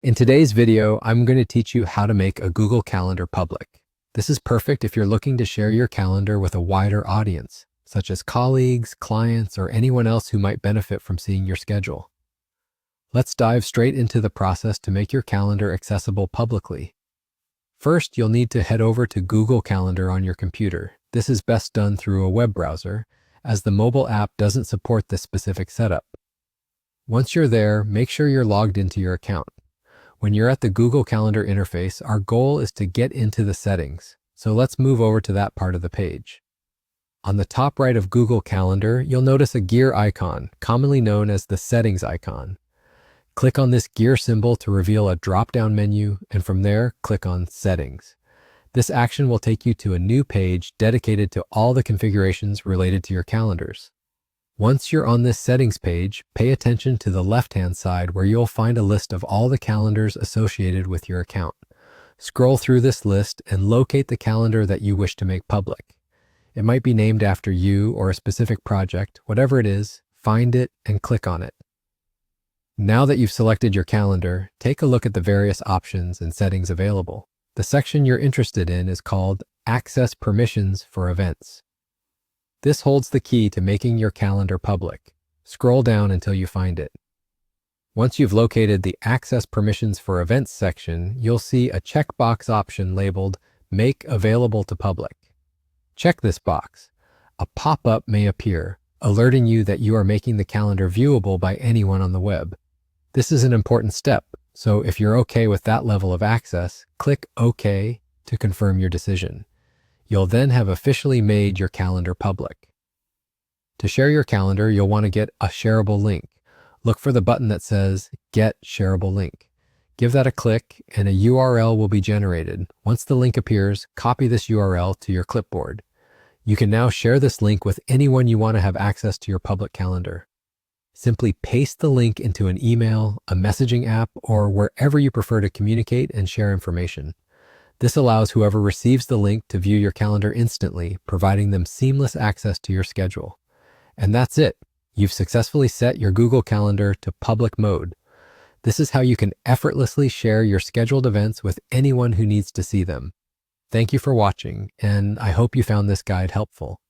In today's video, I'm going to teach you how to make a Google Calendar public. This is perfect if you're looking to share your calendar with a wider audience, such as colleagues, clients, or anyone else who might benefit from seeing your schedule. Let's dive straight into the process to make your calendar accessible publicly. First, you'll need to head over to Google Calendar on your computer. This is best done through a web browser, as the mobile app doesn't support this specific setup. Once you're there, make sure you're logged into your account. When you're at the Google Calendar interface, our goal is to get into the settings. So let's move over to that part of the page. On the top right of Google Calendar, you'll notice a gear icon, commonly known as the settings icon. Click on this gear symbol to reveal a drop-down menu, and from there, click on Settings. This action will take you to a new page dedicated to all the configurations related to your calendars. Once you're on this settings page, pay attention to the left-hand side where you'll find a list of all the calendars associated with your account. Scroll through this list and locate the calendar that you wish to make public. It might be named after you or a specific project. Whatever it is, find it and click on it. Now that you've selected your calendar, take a look at the various options and settings available. The section you're interested in is called Access Permissions for Events. This holds the key to making your calendar public. Scroll down until you find it. Once you've located the Access Permissions for Events section, you'll see a checkbox option labeled Make Available to Public. Check this box. A pop-up may appear, alerting you that you are making the calendar viewable by anyone on the web. This is an important step, so if you're okay with that level of access, click OK to confirm your decision. You'll then have officially made your calendar public. To share your calendar, you'll want to get a shareable link. Look for the button that says Get Shareable Link. Give that a click and a URL will be generated. Once the link appears, copy this URL to your clipboard. You can now share this link with anyone you want to have access to your public calendar. Simply paste the link into an email, a messaging app, or wherever you prefer to communicate and share information. This allows whoever receives the link to view your calendar instantly, providing them seamless access to your schedule. And that's it. You've successfully set your Google Calendar to public mode. This is how you can effortlessly share your scheduled events with anyone who needs to see them. Thank you for watching, and I hope you found this guide helpful.